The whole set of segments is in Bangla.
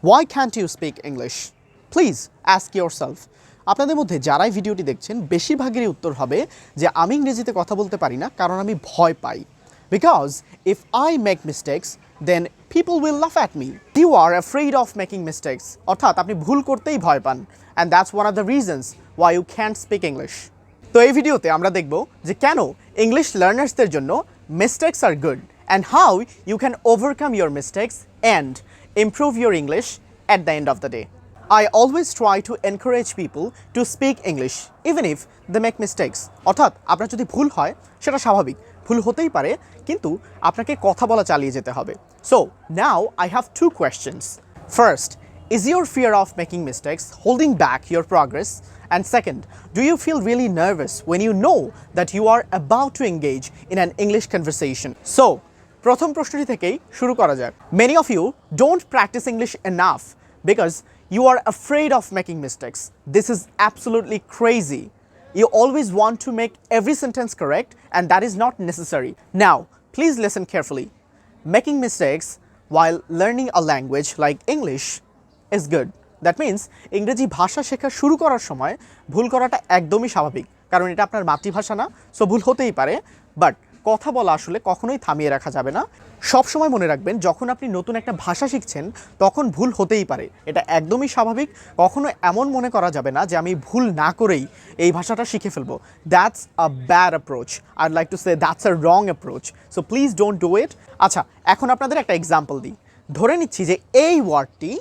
Why can't you speak English? Please ask yourself. আপনাদের মধ্যে যারাই ভিডিওটি দেখছেন বেশিরভাগেরই উত্তর হবে যে আমি ইংরেজিতে কথা বলতে পারি না কারণ আমি ভয় পাই। Because if I make mistakes, then people will laugh at me. You are afraid of making mistakes. অর্থাৎ আপনি ভুল করতেই ভয় পান। And that's one of the reasons why you can't speak English. তো এই ভিডিওতে আমরা দেখব যে কেন ইংলিশ লার্নার্সদের জন্য mistakes are good and how you can overcome your mistakes and improve your English at the end of the day. I always try to encourage people to speak English even if they make mistakes. অর্থাৎ আপনার যদি ভুল হয় সেটা স্বাভাবিক, ভুল হতেই পারে, কিন্তু আপনাকে কথা বলা চালিয়ে যেতে হবে। So now I have two questions. First, is your fear of making mistakes holding back your progress? And second, do you feel really nervous when you know that you are about to engage in an English conversation? So প্রথম প্রশ্নটি থেকেই শুরু করা যাক। Many of you don't practice English enough because you are afraid of making mistakes. This is absolutely crazy. You always want to make every sentence correct and that is not necessary. Now, please listen carefully. Making mistakes while learning a language like English is good. That means ইংরেজি ভাষা শেখা শুরু করার সময় ভুল করাটা একদমই স্বাভাবিক, কারণ এটা আপনার মাতৃভাষা না, সো ভুল হতেই পারে। বাট কথা বলা আসলে কখনোই থামিয়ে রাখা যাবে না। সব সময় মনে রাখবেন, যখন আপনি নতুন একটা ভাষা শিখছেন তখন ভুল হতেই পারে, এটা একদমই স্বাভাবিক। কখনো এমন মনে করা যাবে না যে আমি ভুল না করেই এই ভাষাটা শিখে ফেলবো। That's a bad approach. I'd like to say that's a wrong approach. So please don't do it. আচ্ছা, এখন আপনাদের একটা এক্সাম্পল দিই। ধরে নিচ্ছি যে এই ওয়ার্ডটি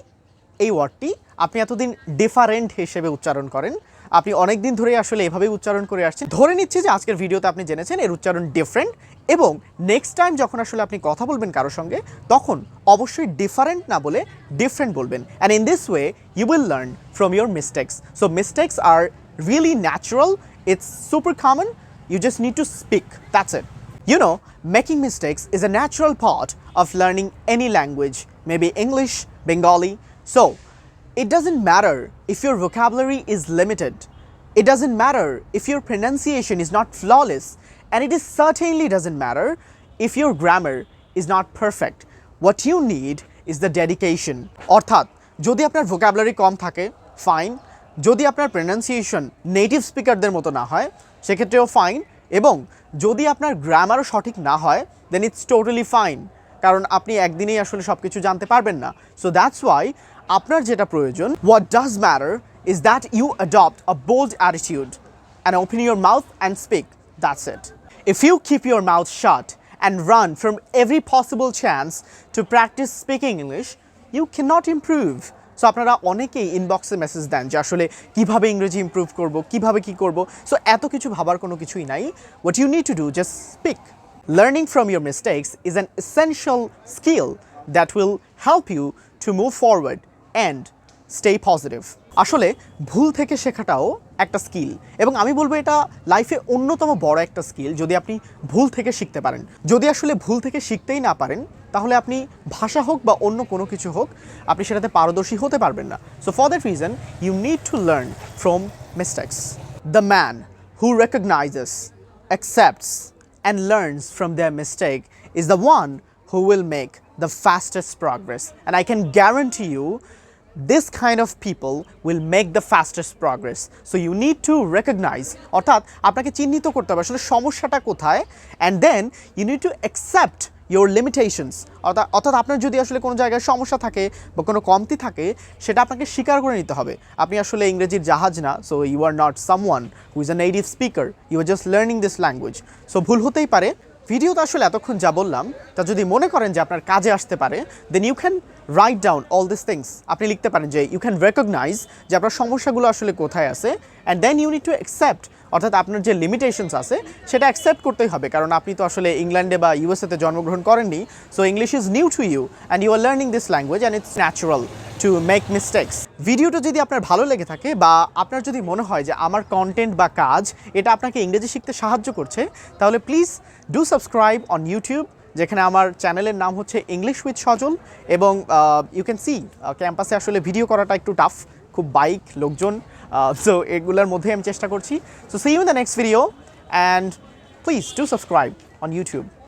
আপনি এতদিন ডিফারেন্ট হিসেবে উচ্চারণ করেন, আপনি অনেক দিন ধরে আসলে এভাবেই উচ্চারণ করে আসছেন। ধরে নিচ্ছি যে আজকের ভিডিওতে আপনি জেনেছেন এর উচ্চারণ ডিফারেন্ট, এবং নেক্সট টাইম যখন আসলে আপনি কথা বলবেন কারোর সঙ্গে তখন অবশ্যই ডিফারেন্ট না বলে ডিফারেন্ট বলবেন। And in this way you will learn from your mistakes. So mistakes are really natural, it's super common, you just need to speak, that's it. You know, making mistakes is a natural part of learning any language, maybe English, Bengali. So it doesn't matter if your vocabulary is limited. It doesn't matter if your pronunciation is not flawless. And it certainly doesn't matter if your grammar is not perfect. What you need is the dedication. অর্থাৎ যদি আপনার vocabulary কম থাকে, ফাইন। যদি আপনার pronunciation নেটিভ স্পিকারদের মতো না হয় সেক্ষেত্রেও ফাইন, এবং যদি আপনার গ্রামারও সঠিক না হয় দেন ইটস টোটালি ফাইন, কারণ আপনি একদিনেই আসলে সব কিছু জানতে পারবেন না। সো দ্যাটস ওয়াই আপনার যেটা প্রয়োজন, what does matter is that you adopt a bold attitude and open your mouth and speak, that's it. If you keep your mouth shut and run from every possible chance to practice speaking English, you cannot improve. So আপনারা অনেকেই ইনবক্সে মেসেজ দেন যে আসলে কীভাবে ইংরেজি ইমপ্রুভ করব, কীভাবে কী করব। সো এত কিছু ভাবার কোনো কিছুই নাই। What you need to do, just speak. Learning from your mistakes is an essential skill that will help you to move forward and stay positive. আসলে ভুল থেকে শেখাটাও একটা স্কিল, এবং আমি বলবো এটা লাইফে অন্যতম বড় একটা স্কিল যদি আপনি ভুল থেকে শিখতে পারেন। যদি আসলে ভুল থেকে শিখতেই না পারেন তাহলে আপনি ভাষা হোক বা অন্য কোনো কিছু হোক আপনি সেটাতে পারদর্শী হতে পারবেন না। So for that reason you need to learn from mistakes. The man who recognises, accepts and learns from their mistake is the one who will make the fastest progress. And I can guarantee you this kind of people will make the fastest progress. So you need to recognize, অর্থাৎ আপনাকে চিহ্নিত করতে হবে আসলে সমস্যাটা কোথায়, and then you need to accept your limitations. অর্থাৎ আপনার যদি আসলে কোনো জায়গায় সমস্যা থাকে বা কোনো কমতি থাকে সেটা আপনাকে স্বীকার করে নিতে হবে। আপনি আসলে ইংরেজির জাহাজ না, so you are not someone who is a native speaker, you are just learning this language. So ভুল হতেই পারে। ভিডিওতে আসলে এতক্ষণ যা বললাম তা যদি মনে করেন যে আপনার কাজে আসতে পারে, then you can write down all this things. আপনি লিখতে পারেন যে ইউ ক্যান রেকগনাইজ যে আপনার সমস্যাগুলো আসলে কোথায় আছে, and then you need to accept, অর্থাৎ আপনার যে লিমিটেশনস আছে সেটা অ্যাকসেপ্ট করতেই হবে, কারণ আপনি তো আসলে ইংল্যান্ডে বা ইউএসএতে জন্মগ্রহণ করেননি। So English is new to you and you are learning this language and it's natural to make mistakes. ভিডিওটা যদি আপনার ভালো লেগে থাকে বা আপনার যদি মনে হয় যে আমার কন্টেন্ট বা কাজ এটা আপনাকে ইংরেজি শিখতে সাহায্য করছে, তাহলে please do subscribe on YouTube, যেখানে আমার চ্যানেলের নাম হচ্ছে ইংলিশ উইথ সজল। এবং ইউ ক্যান সি ক্যাম্পাসে আসলে ভিডিও করাটা একটু টাফ, খুব বাইক, লোকজন, সো এগুলোর মধ্যে আমি চেষ্টা করছি। So see you in the next video and please do subscribe on YouTube.